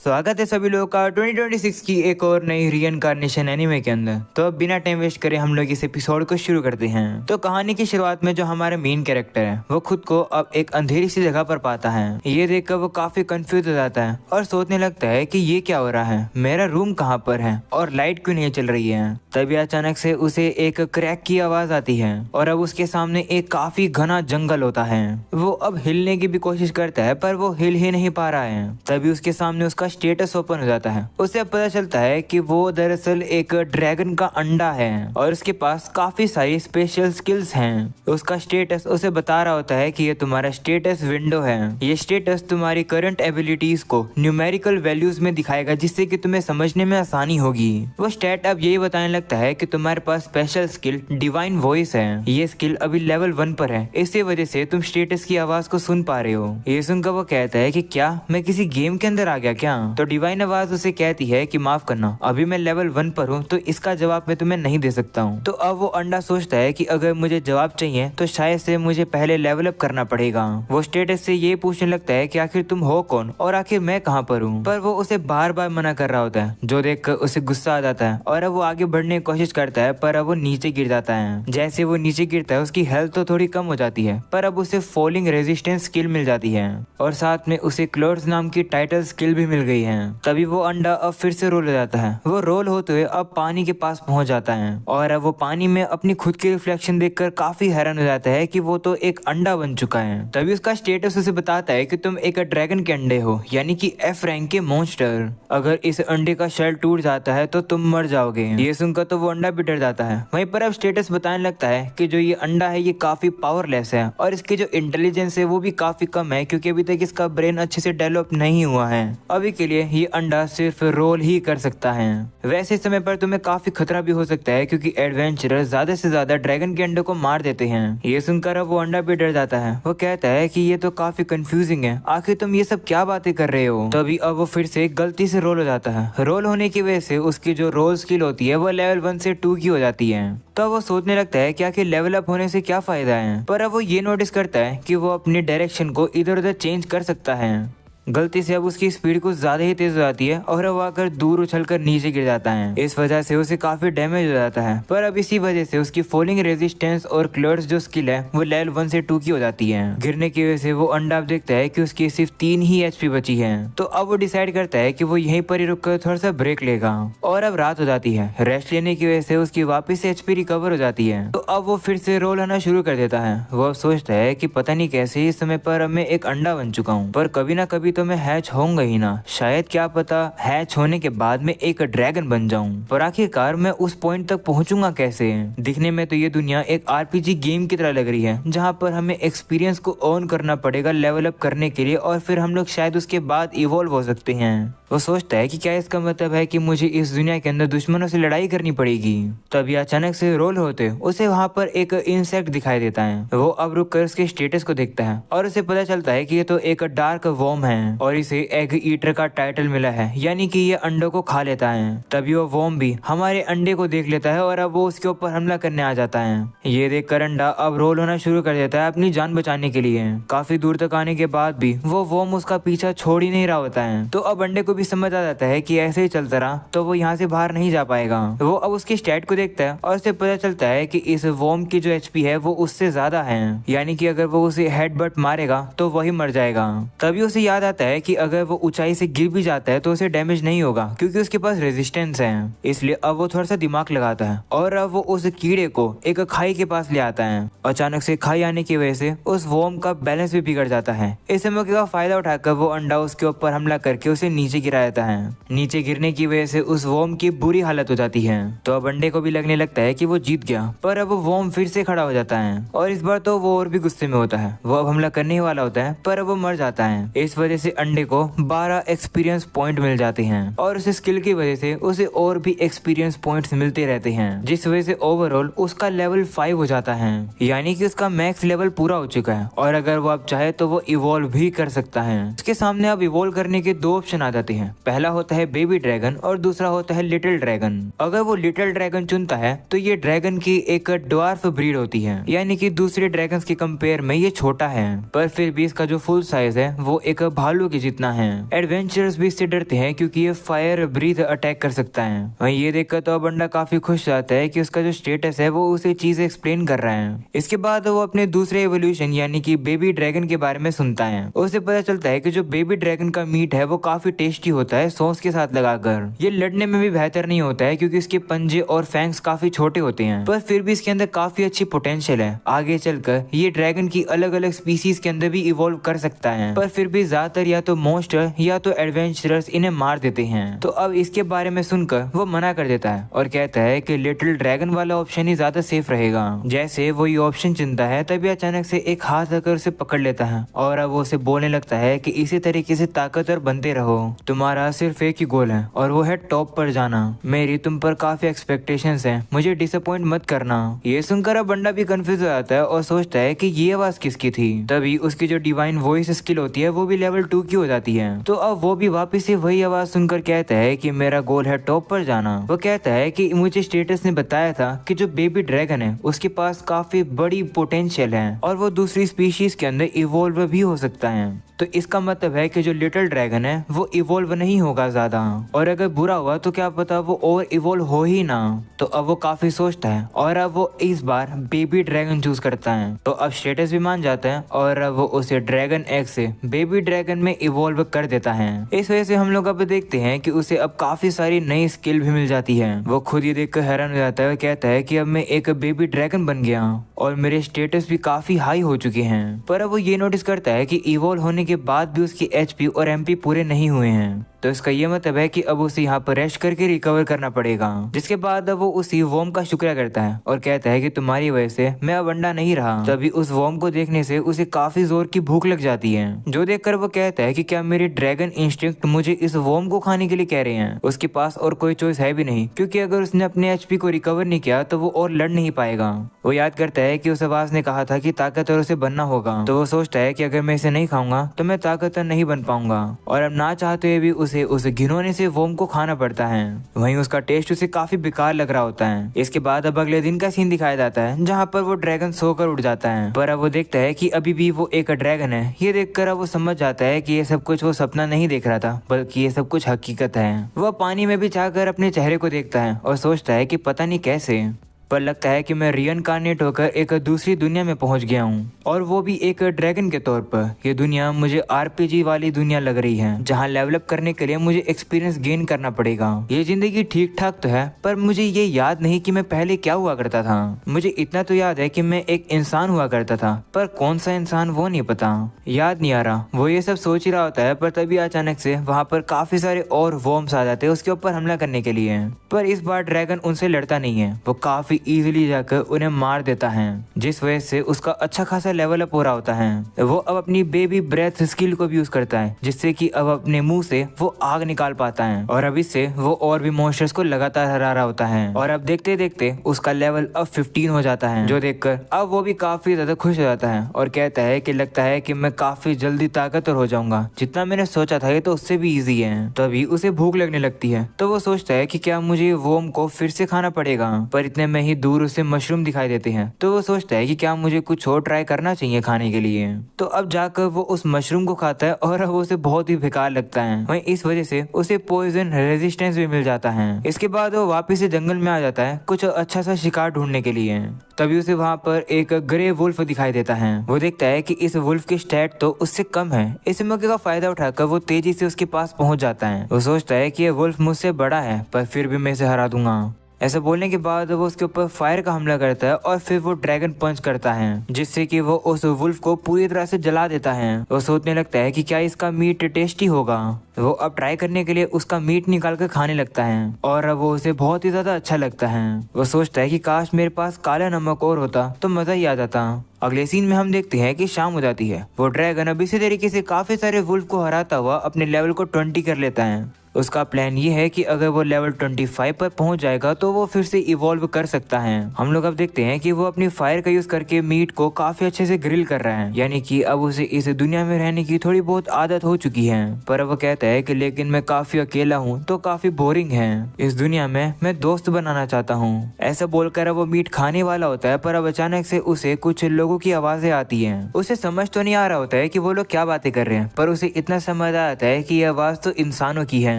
स्वागत है सभी लोगों का 2026 की एक और नई रीइंकार्नेशन एनीमे के अंदर। तो अब बिना टाइम वेस्ट करे हम लोग इस एपिसोड को शुरू करते हैं। तो कहानी की शुरुआत में जो हमारा मेन कैरेक्टर है वो खुद को अब एक अंधेरी सी जगह पर पाता है। ये देखकर वो काफी कंफ्यूज हो जाता है और सोचने लगता है कि ये क्या हो रहा है, मेरा रूम कहाँ पर है और लाइट क्यों नहीं चल रही है। तभी अचानक से उसे एक क्रैक की आवाज आती है और अब उसके सामने एक काफी घना जंगल होता है। वो अब हिलने की भी कोशिश करता है पर वो हिल ही नहीं पा रहा है। तभी उसके सामने उसका स्टेटस ओपन हो जाता है। उसे पता चलता है कि वो दरअसल एक ड्रैगन का अंडा है और उसके पास काफी सारी स्पेशल स्किल्स हैं। उसका स्टेटस उसे बता रहा होता है कि ये तुम्हारा स्टेटस विंडो है। ये स्टेटस तुम्हारी करंट एबिलिटीज को न्यूमेरिकल वैल्यूज में दिखाएगा जिससे कि तुम्हें समझने में आसानी होगी। वो स्टेट अब यही बताने लगता है कि तुम्हारे पास स्पेशल स्किल डिवाइन वॉइस है। ये स्किल अभी लेवल 1 पर है, इसी वजह से तुम स्टेटस की आवाज को सुन पा रहे हो। ये सुनकर वो कहता है कि क्या मैं किसी गेम के अंदर आ गया क्या। तो डिवाइन आवाज उसे कहती है कि माफ करना, अभी मैं लेवल 1 पर हूँ तो इसका जवाब मैं तुम्हें नहीं दे सकता हूँ। तो अब वो अंडा सोचता है कि अगर मुझे जवाब चाहिए तो शायद से मुझे पहले लेवल अप करना पड़ेगा। वो स्टेटस से ये पूछने लगता है कि आखिर तुम हो कौन और आखिर मैं कहाँ पर हूँ, पर वो उसे बार बार मना कर रहा होता है जो देखकर उसे गुस्सा आ जाता है और अब वो आगे बढ़ने की कोशिश करता है पर अब वो नीचे गिर जाता है। जैसे वो नीचे गिरता है उसकी हेल्थ तो थोड़ी कम हो जाती है पर अब उसे फॉलिंग रेजिस्टेंस स्किल मिल जाती है और साथ में उसे क्लोड्स नाम की टाइटल स्किल भी मिल गई है। तभी वो अंडा अब फिर से रोल हो जाता है। वो रोल होते हुए अब पानी के पास पहुंच जाता है और अब वो पानी में अपनी खुद की रिफ्लेक्शन देखकर काफी हैरान हो जाता है कि वो तो एक अंडा बन चुका है। तभी उसका स्टेटस उसे बताता है कि तुम एक ड्रैगन के अंडे हो, यानी कि F रैंक के मॉन्स्टर। अगर इस अंडे का शेल टूट जाता है तो तुम मर जाओगे। ये सुनकर तो वो अंडा भी डर जाता है। वहीं पर अब स्टेटस बताने लगता है कि जो ये अंडा है ये काफी पावरलेस है और इसकी जो इंटेलिजेंस है वो भी काफी कम है क्योंकि अभी तक इसका ब्रेन अच्छे से डेवलप नहीं हुआ है। अभी के लिए ये अंडा सिर्फ रोल ही कर सकता है। वैसे समय पर तुम्हें काफी खतरा भी हो सकता है क्योंकि एडवेंचरर ज्यादा से ज्यादा ड्रैगन के अंडे को मार देते हैं। ये सुनकर अब वो अंडा भी डर जाता है। वो कहता है कि ये तो काफी कंफ्यूजिंग है, आखिर तुम ये सब क्या बातें कर रहे हो। तभी अब वो फिर से गलती से रोल हो जाता है। रोल होने की वजह से उसकी जो रोल स्किल होती है वो लेवल 1 से 2 की हो जाती है। तो वो सोचने लगता है कि आखिर लेवल अप होने से क्या फायदा है, पर अब वो ये नोटिस करता है कि वो अपनी डायरेक्शन को इधर उधर चेंज कर सकता है। गलती से अब उसकी स्पीड कुछ ज्यादा ही तेज हो जाती है और वो आकर दूर उछलकर नीचे गिर जाता है। इस वजह से उसे काफी डैमेज हो जाता है, पर अब इसी वजह से उसकी फॉलिंग रेजिस्टेंस और क्लर्स जो स्किल है वो लेवल 1 से 2 की हो जाती है। गिरने की वजह से वो अंडा अब देखता है कि उसकी सिर्फ 3 ही HP बची है। तो अब वो डिसाइड करता है कि वो यहीं पर ही रुककर थोड़ा सा ब्रेक लेगा और अब रात हो जाती है। रेस्ट लेने की वजह से उसकी वापस से HP रिकवर हो जाती है। तो अब वो फिर से रोल आना शुरू कर देता है। वो अब सोचता है कि पता नहीं कैसे इस समय पर अब मैं एक अंडा बन चुका हूँ, पर कभी ना कभी तो मैं हैच होऊंगा ही ना। शायद क्या पता हैच होने के बाद मैं एक ड्रैगन बन जाऊं, पर आखिरकार मैं उस पॉइंट तक पहुंचूंगा कैसे। दिखने में तो ये दुनिया एक RPG गेम की तरह लग रही है जहां पर हमें एक्सपीरियंस को ऑन करना पड़ेगा लेवल अप करने के लिए और फिर हम लोग शायद उसके बाद इवॉल्व हो सकते हैं। वो सोचता है कि क्या इसका मतलब है कि मुझे इस दुनिया के अंदर दुश्मनों से लड़ाई करनी पड़ेगी। तभी अचानक से रोल होते उसे वहाँ पर एक इंसेक्ट दिखाई देता है। वो अब रुक कर उसके स्टेटस को देखता है और उसे पता चलता है कि ये तो एक डार्क वॉर्म है और इसे एग ईटर का टाइटल मिला है, यानी कि ये अंडों को खा लेता है। तभी वो वॉर्म भी हमारे अंडे को देख लेता है और अब वो उसके ऊपर हमला करने आ जाता है। ये देखकर अंडा अब रोल होना शुरू कर देता है अपनी जान बचाने के लिए। काफी दूर तक आने के बाद भी वो वॉर्म उसका पीछा छोड़ ही नहीं रहा होता है। तो अब अंडे को भी समझ आ जाता है कि ऐसे ही चलता रहा तो वो यहाँ से बाहर नहीं जा पाएगा। वो अब उसकी स्टैट को देखता है और उसे पता चलता है कि इस वॉर्म की जो HP है वो उससे ज्यादा है, यानी कि अगर वो उसे हेडबट मारेगा तो वही मर जाएगा। तभी उसे याद आता है कि अगर वो ऊंचाई से गिर भी जाता है तो उसे डैमेज नहीं होगा क्योंकि उसके पास रेजिस्टेंस है। इसलिए अब वो थोड़ा सा दिमाग लगाता है और अब वो उस कीड़े को एक खाई के पास ले आता है। अचानक से खाई आने की वजह से उस वॉर्म का बैलेंस भी बिगड़ जाता है। इस मौके का फायदा उठाकर वो अंडा उसके ऊपर हमला करके उसे नीचे गिरा देता है। नीचे गिरने की वजह से उस वॉर्म की बुरी हालत हो जाती है। तो अब अंडे को भी लगने लगता है कि वो जीत गया, पर अब वो वॉर्म फिर से खड़ा हो जाता है और इस बार तो वो और भी गुस्से में होता है। वो अब हमला करने ही वाला होता है पर वो मर जाता है। इस वजह से अंडे को 12 एक्सपीरियंस पॉइंट मिल जाते हैं और उस स्किल की वजह से उसे और भी एक्सपीरियंस पॉइंट्स मिलते रहते हैं, जिस वजह से ओवरऑल उसका लेवल 5 हो जाता है, यानी कि उसका मैक्स लेवल पूरा हो चुका है। और अगर वो अब चाहे तो वो इवॉल्व भी कर सकता है। उसके सामने अब इवॉल्व करने के 2 ऑप्शन आ जाते हैं। हैं। पहला होता है बेबी ड्रैगन और दूसरा होता है लिटिल ड्रैगन। अगर वो लिटिल ड्रैगन चुनता है तो ये ड्रैगन की एक ड्वार्फ ब्रीड होती है, यानी कि दूसरे ड्रैगन्स के कंपेयर में ये छोटा है, पर फिर भी इसका जो फुल साइज है वो एक भालू के जितना है। एडवेंचरर्स भी इससे डरते हैं क्योंकि ये फायर ब्रीथ अटैक कर सकता है। वहीं ये देखकर तो बंदा काफी खुश रहता है कि उसका जो स्टेटस है वो उसे चीजें एक्सप्लेन कर रहा है। इसके बाद वो अपने दूसरे एवोल्यूशन यानी कि बेबी ड्रैगन के बारे में सुनता है। उसे पता चलता है कि जो बेबी ड्रैगन का मीट है वो काफी टेस्टी होता है सॉस के साथ लगाकर। ये लड़ने में भी बेहतर नहीं होता है क्योंकि इसके पंजे और फैंक्स काफी छोटे होते हैं, पर फिर भी इसके अंदर काफी अच्छी पोटेंशियल है। आगे चलकर ये ड्रैगन की अलग अलग स्पीसीज के अंदर भी इवॉल्व कर सकता है, पर फिर भी ज्यादातर या तो मॉन्स्टर या तो एडवेंचरर्स इन्हें मार देते हैं। तो अब इसके बारे में सुनकर वो मना कर देता है और कहता है कि लिटिल ड्रैगन वाला ऑप्शन ही ज्यादा सेफ रहेगा। जैसे वो ये ऑप्शन चुनता है तभी अचानक से एक हाथ आकर उसे पकड़ लेता है और अब वो उसे बोलने लगता है कि इसी तरीके से ताकतवर बनते रहो, तुम्हारा सिर्फ एक ही गोल है और वो है टॉप पर जाना। मेरी तुम पर काफी एक्सपेक्टेशंस हैं, मुझे डिसअपॉइंट मत करना। ये सुनकर अब बंदा भी कंफ्यूज हो जाता है और सोचता है कि ये आवाज किसकी थी। तभी उसकी जो डिवाइन वॉइस स्किल होती है वो भी लेवल 2 की हो जाती है। तो अब वो भी वापस से वही आवाज सुनकर कहता है कि मेरा गोल है टॉप पर जाना। वो कहता है कि मुझे स्टेटस ने बताया था कि जो बेबी ड्रैगन है उसके पास काफी बड़ी पोटेंशियल है और वो दूसरी स्पीशीज के अंदर इवॉल्व भी हो सकता है। तो इसका मतलब है कि जो लिटिल ड्रैगन है वो इवॉल्व नहीं होगा ज्यादा, और अगर बुरा हुआ तो क्या पता वो और इवॉल्व हो ही ना। तो अब वो काफी सोचता है और अब वो इस बार बेबी ड्रैगन चूज करता है। तो अब स्टेटस भी मान जाता है और अब वो उसे ड्रैगन एग से बेबी ड्रैगन में इवॉल्व कर देता है। इस वजह से हम लोग अब देखते हैं कि उसे अब काफी सारी नई स्किल भी मिल जाती है। वो खुद ही देखकर हैरान हो जाता है, कहता है कि अब मैं एक बेबी ड्रैगन बन गया और मेरे स्टेटस भी काफी हाई हो चुके हैं। पर अब वो ये नोटिस करता है कि इवॉल्व होने के बाद भी उसकी एचपी और एमपी पूरे नहीं हुए हैं। तो इसका ये मतलब है कि अब उसे यहाँ पर रेस्ट करके रिकवर करना पड़ेगा। जिसके बाद अब वो उसी वॉर्म का शुक्रिया करता है और कहता है कि तुम्हारी वजह से मैं अब अंडा नहीं रहा। तभी उस वॉर्म को देखने से उसे काफी जोर की भूख लग जाती है, जो देखकर वो कहता है कि क्या मेरे ड्रैगन इंस्टिंक्ट मुझे इस वॉर्म को खाने के लिए कह रहे हैं। उसके पास और कोई चॉइस है भी नहीं, क्योंकि अगर उसने अपने एचपी को रिकवर नहीं किया तो वो और लड़ नहीं पाएगा। वो याद करता है कि उस आवाज ने कहा था कि ताकतवर उसे बनना होगा। तो वो सोचता है कि अगर मैं इसे नहीं खाऊंगा तो मैं ताकतवर नहीं बन पाऊंगा, और अब ना चाहते हुए भी उसे उस घिनौने से वॉर्म को खाना पड़ता है। वहीं उसका टेस्ट उसे काफी बेकार लग रहा होता है। इसके बाद अब अगले दिन का सीन दिखाया जाता है जहाँ पर वो ड्रैगन सोकर उठ जाता है, पर अब वो देखता है कि अभी भी वो एक ड्रैगन है। ये देखकर अब वो समझ जाता है कि ये सब कुछ वो सपना नहीं देख रहा था, बल्कि ये सब कुछ हकीकत है। वह पानी में भी जाकर अपने चेहरे को देखता है और सोचता है कि पता नहीं कैसे, पर लगता है कि मैं रिइनकार्नेट होकर एक दूसरी दुनिया में पहुंच गया हूँ, और वो भी एक ड्रैगन के तौर पर। ये दुनिया मुझे आरपीजी वाली दुनिया लग रही है, जहाँ लेवलअप करने के लिए मुझे एक्सपीरियंस गेन करना पड़ेगा। ये जिंदगी ठीक ठाक तो है, पर मुझे ये याद नहीं कि मैं पहले क्या हुआ करता था। मुझे इतना तो याद है कि मैं एक इंसान हुआ करता था, पर कौन सा इंसान वो नहीं पता, याद नहीं आ रहा। वो ये सब सोच ही रहा होता है, पर तभी अचानक से वहाँ पर काफी सारे और वॉर्म्स आ जाते हैं उसके ऊपर हमला करने के लिए। पर इस बार ड्रैगन उनसे लड़ता नहीं है, वो काफी इजीली जाकर उन्हें मार देता है, जिस वजह से उसका अच्छा खासा लेवल अप हो रहा होता है। वो अब अपनी बेबी ब्रेथ स्किल को भी यूज करता है, जिससे कि अब अपने मुंह से वो आग निकाल पाता है, और अब इससे वो और भी मॉन्स्टर्स को लगातार हरा रहा होता है। और अब देखते देखते उसका लेवल अब 15 हो जाता है, जो देखकर अब वो भी काफी ज्यादा खुश हो जाता है और कहता है कि लगता है कि मैं काफी जल्दी ताकतवर हो जाऊंगा, जितना मैंने सोचा था ये तो उससे भी इजी है। तभी उसे भूख लगने लगती है, तो वो सोचता है कि क्या मुझे वॉर्म को फिर से खाना पड़ेगा, पर इतने में ही दूर उसे मशरूम दिखाई देते हैं। तो वो सोचता है कि क्या मुझे कुछ और ट्राई करना चाहिए खाने के लिए। तो अब जाकर वो उस मशरूम को खाता है और अब उसे बहुत ही बेकार लगता है। वहीं इस वजह से उसे पॉइजन रेजिस्टेंस भी मिल जाता है। इसके बाद वो वापस से जंगल में आ जाता है कुछ अच्छा सा शिकार ढूंढने के लिए। तभी उसे वहाँ पर एक ग्रे वुल्फ दिखाई देता है। वो देखता है कि इस वुल्फ की स्टैट तो उससे कम है। इस मौके का फायदा उठाकर वो तेजी से उसके पास पहुंच जाता है। वो सोचता है कि ये वुल्फ मुझसे बड़ा है, पर फिर भी मैं इसे हरा दूंगा। ऐसा बोलने के बाद वो उसके ऊपर फायर का हमला करता है और फिर वो ड्रैगन पंच करता है, जिससे कि वो उस वुल्फ को पूरी तरह से जला देता है। वो सोचने लगता है कि क्या इसका मीट टेस्टी होगा। वो अब ट्राई करने के लिए उसका मीट निकाल कर खाने लगता है और अब वो उसे बहुत ही ज्यादा अच्छा लगता है। वो सोचता है कि काश मेरे पास काला नमक और होता तो मजा ही आ जाता। अगले सीन में हम देखते हैं कि शाम हो जाती है। वो ड्रैगन अब इसी तरीके से काफी सारे वुल्फ को हराता हुआ अपने लेवल को 20 कर लेता है। उसका प्लान ये है कि अगर वो लेवल 25 पर पहुंच जाएगा तो वो फिर से इवॉल्व कर सकता है। हम लोग अब देखते हैं कि वो अपनी फायर का यूज करके मीट को काफी अच्छे से ग्रिल कर रहा है, यानी कि अब उसे इस दुनिया में रहने की थोड़ी बहुत आदत हो चुकी है। पर वो कहता है कि लेकिन मैं काफी अकेला हूँ तो काफी बोरिंग है, इस दुनिया में मैं दोस्त बनाना चाहता हूँ। ऐसा बोलकर वो मीट खाने वाला होता है, पर अब अचानक से उसे कुछ लोगों की आवाजें आती हैं। उसे समझ तो नहीं आ रहा होता है कि वो लोग क्या बातें कर रहे हैं, पर उसे इतना समझ आता है कि ये आवाज तो इंसानों की है।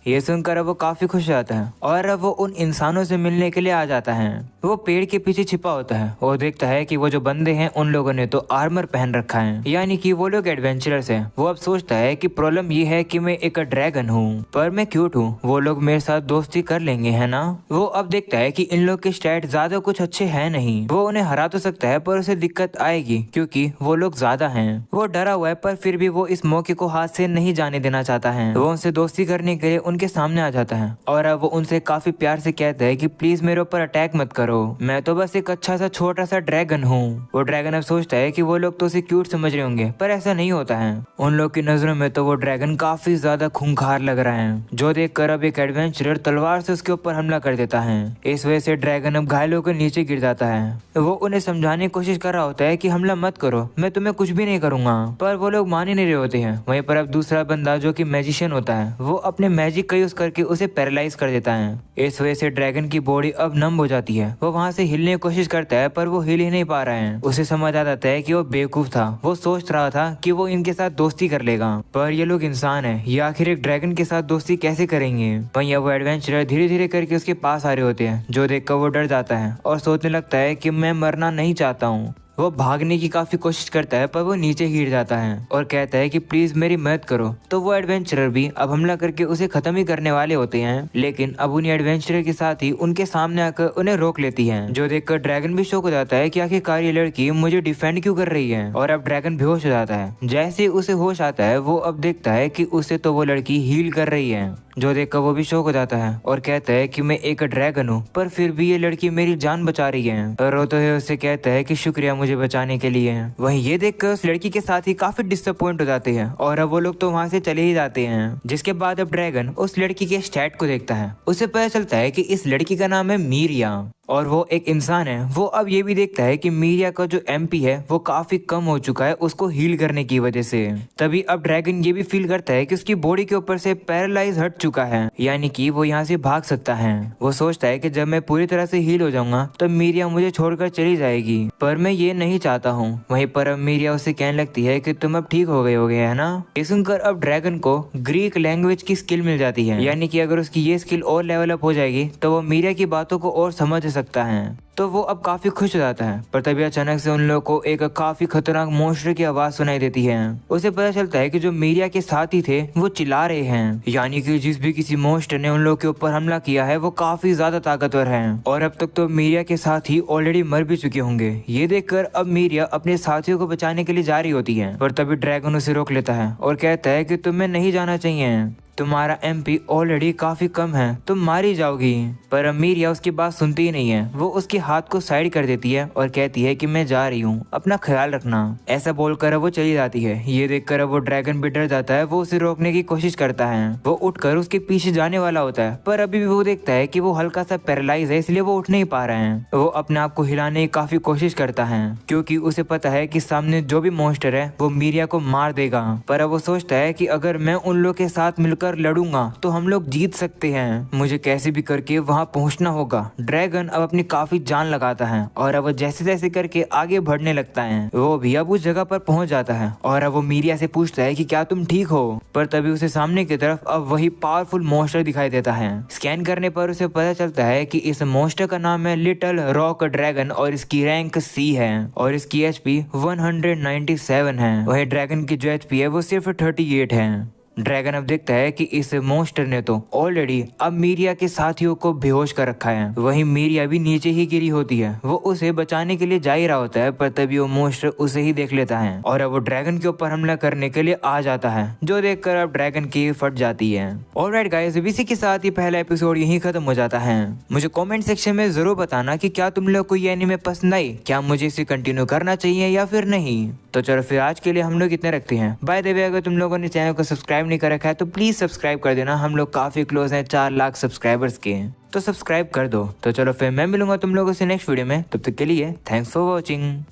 ये सुनकर वो काफी खुश जाता है और अब वो उन इंसानों से मिलने के लिए आ जाता है। वो पेड़ के पीछे छिपा होता है और देखता है कि वो जो बंदे हैं उन लोगों ने तो आर्मर पहन रखा है, यानी कि वो लोग एडवेंचरर्स हैं। वो अब सोचता है कि प्रॉब्लम ये है कि मैं एक ड्रैगन हूँ पर मैं क्यूट हूँ, वो लोग मेरे साथ दोस्ती कर लेंगे, है ना। वो अब देखता है कि इन लोग के स्टैट ज्यादा कुछ अच्छे है नहीं। वो उन्हें हरा तो सकता है पर उसे दिक्कत आएगी क्योंकि वो लोग ज्यादा हैं। वो डरा हुआ है पर फिर भी वो इस मौके को हाथ से नहीं जाने देना चाहता है। वो उनसे दोस्ती करने के लिए उनके सामने आ जाता है और अब वो उनसे काफी प्यार से कहता है कि प्लीज मेरे ऊपर अटैक मत करो, मैं तो बस एक अच्छा सा छोटा सा ड्रैगन हूँ। वो ड्रैगन अब सोचता है कि वो लोग तो उसे क्यूट समझ रहे होंगे, पर ऐसा नहीं होता है। उन लोग की नजरों में तो वो ड्रैगन काफी ज्यादा खूंखार लग रहा है, जो देखकर अब एक एडवेंचरर तलवार से उसके ऊपर हमला कर देता है। इस वजह से ड्रैगन अब घायल होकर नीचे गिर जाता है। वो उन्हें समझाने की कोशिश कर रहा होता है कि हमला मत करो, मैं तुम्हें कुछ भी नहीं करूंगा, पर वो लोग मान ही नहीं रहे होते हैं। वहीं पर अब दूसरा बंदा जो कि मैजिशियन होता है, वो अपने मैजिक का यूज करके उसे पैरालाइज कर देता है। इस वजह से ड्रैगन की बॉडी अब नम हो जाती है। वो वहाँ से हिलने की कोशिश करता है पर वो हिल ही नहीं पा रहा है। उसे समझ आ जाता है कि वो बेवकूफ था। वो सोच रहा था कि वो इनके साथ दोस्ती कर लेगा, पर ये लोग इंसान है, ये आखिर एक ड्रैगन के साथ दोस्ती कैसे करेंगे। वहीं वो एडवेंचरर धीरे धीरे करके उसके पास आ रहे होते हैं, जो देखकर वो डर जाता है और सोचने लगता है कि मैं मरना नहीं चाहता हूँ। वो भागने की काफी कोशिश करता है पर वो नीचे गिर जाता है और कहता है कि प्लीज मेरी मदद करो। तो वो एडवेंचरर भी अब हमला करके उसे खत्म ही करने वाले होते हैं, लेकिन अब उन्हीं एडवेंचरर के साथ ही उनके सामने आकर उन्हें रोक लेती है, जो देखकर ड्रैगन भी शॉक हो जाता है कि आखिरकार ये लड़की मुझे डिफेंड क्यों कर रही है। और अब ड्रैगन बेहोश हो जाता है। जैसे ही उसे होश आता है वो अब देखता है कि उसे तो वो लड़की हील कर रही है, जो देखकर वो भी शॉक हो जाता है और कहता है कि मैं एक ड्रैगन हूँ पर फिर भी ये लड़की मेरी जान बचा रही है। और रोते हुए उसे कहता है कि शुक्रिया मुझे बचाने के लिए। वहीं ये देखकर उस लड़की के साथ ही काफी डिसअपॉइंट हो जाते हैं और अब वो लोग तो वहाँ से चले ही जाते हैं। जिसके बाद अब ड्रैगन उस लड़की के स्टैट को देखता है। उसे पता चलता है कि इस लड़की का नाम है मीरिया और वो एक इंसान है। वो अब ये भी देखता है कि मीरिया का जो एमपी है वो काफी कम हो चुका है उसको हील करने की वजह से। तभी अब ड्रैगन ये भी फील करता है कि उसकी बॉडी के ऊपर से पैरालाइज हट चुका है, यानी कि वो यहाँ से भाग सकता है। वो सोचता है कि जब मैं पूरी तरह से हील हो जाऊंगा तो मीरिया मुझे छोड़कर चली जाएगी, पर मैं ये नहीं चाहता हूँ। वहीं पर अब मीरिया उसे कहने लगती है कि तुम अब ठीक हो गए होगे, है ना। ये सुनकर अब ड्रैगन को ग्रीक लैंग्वेज की स्किल मिल जाती है, यानी कि अगर उसकी ये स्किल और लेवल अप हो जाएगी तो वो मीरिया की बातों को और समझ सकता है। तो वो अब काफी खुश हो जाता है। पर तभी अचानक से उन लोगों को एक काफी खतरनाक मॉन्स्टर की आवाज सुनाई देती है। उसे पता चलता है कि जो मीरिया के साथी थे वो चिल्ला रहे हैं, यानी कि जिस भी किसी मॉन्स्टर ने उन लोगों के ऊपर हमला किया है वो काफी ज्यादा ताकतवर है और अब तक तो मीरिया के साथी ऑलरेडी मर भी चुके होंगे। ये देखकर अब मीरिया अपने साथियों को बचाने के लिए जा रही होती है, पर तभी ड्रैगन उसे रोक लेता है और कहता है कि तुम्हें नहीं जाना चाहिए, तुम्हारा एमपी ऑलरेडी काफी कम है, तुम मारी जाओगी। पर मीरिया उसकी बात सुनती ही नहीं है। वो उसके हाथ को साइड कर देती है और कहती है कि मैं जा रही हूँ, अपना ख्याल रखना। ऐसा बोलकर वो चली जाती है। ये देखकर वो ड्रैगन भी डर जाता है। वो उसे रोकने की कोशिश करता है। वो उठकर उसके पीछे जाने वाला होता है, पर अभी भी वो देखता है कि वो हल्का सा पैरालाइज है, इसलिए वो उठ नहीं पा रहे हैं। वो अपने आप को हिलाने की काफी कोशिश करता है क्योंकि उसे पता है कि सामने जो भी मॉन्स्टर है वो मीरिया को मार देगा। पर अब वो सोचता है कि अगर मैं उन लोग के साथ मिलकर लड़ूंगा तो हम लोग जीत सकते हैं, मुझे कैसे भी करके वहां पहुंचना होगा। ड्रैगन अब अपनी काफी जान लगाता है और अब वो जैसे जैसे करके आगे बढ़ने लगता है। वो भी अब उस जगह पर पहुंच जाता है और अब वो मीरिया से पूछता है कि क्या तुम ठीक हो। पर तभी उसे सामने की तरफ अब वही पावरफुल मॉन्स्टर दिखाई देता है। स्कैन करने पर उसे पता चलता है कि इस मॉन्स्टर का नाम है लिटिल रॉक ड्रैगन और इसकी रैंक C है और इसकी HP 197 है। वही ड्रैगन की जो HP है वो सिर्फ 38 है। ड्रैगन अब देखता है कि इस मॉन्स्टर ने तो ऑलरेडी अब मीरिया के साथियों को बेहोश कर रखा है। वहीं मीरिया भी नीचे ही गिरी होती है। वो उसे बचाने के लिए जा ही रहा होता है, पर तभी वो मॉन्स्टर उसे ही देख लेता है और अब वो ड्रैगन के ऊपर हमला करने के लिए आ जाता है, जो देखकर अब ड्रैगन की फट जाती है। ऑलराइट गाइस, इसी के साथ ही पहला एपिसोड यहीं खत्म हो जाता है। मुझे कॉमेंट सेक्शन में जरूर बताना कि क्या तुम लोग को ये एनीमे पसंद आई, क्या मुझे इसे कंटिन्यू करना चाहिए या फिर नहीं। तो चलो फिर आज के लिए हम लोग इतने रखते हैं। बाय द वे, अगर तुम लोगों ने चैनल को सब्सक्राइब नहीं कर रखा है तो प्लीज सब्सक्राइब कर देना। हम लोग काफी क्लोज हैं 4 लाख सब्सक्राइबर्स के, तो सब्सक्राइब कर दो। तो चलो फिर मैं मिलूंगा तुम लोगों से नेक्स्ट वीडियो में, तब तक के लिए थैंक्स फॉर वॉचिंग।